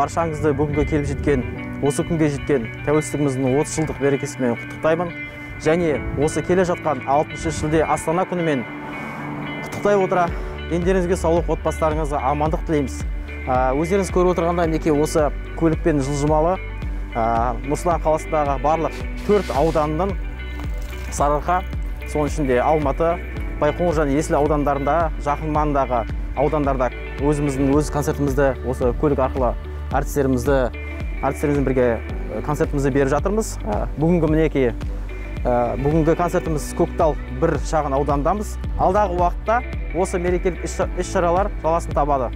баршаңызды бүгінгі келіп жеткен, осы күнге жеткен тәуелсіздігіміздің 30 жылдық мерекесімен құттықтаймын. Және осы келе жатқан 6 шілде Астана күнімен құттықтай отыра, дендеріңізге саулық, отбасыларыңызға амандық тілейміз. Өздеріңіз көріп отырғандай, мінекей осы көлікпен жылжымалы Нұр Сұлтан қаласындағы барлық 4 ауданның Сарыарқа, соның ішінде Алматы, Байқоңыр және Есіл аудандарында, жақын маңындағы аудандарда өз концертімізді осы көлік арқылы әртістерімізбен бірге концертімізді беріп жатырмыз. Бүгінгі концертіміз Көктал бір шағын аудандамыз. Алдағы уақытта осы мерекелік іс-шаралар жалғасын табады.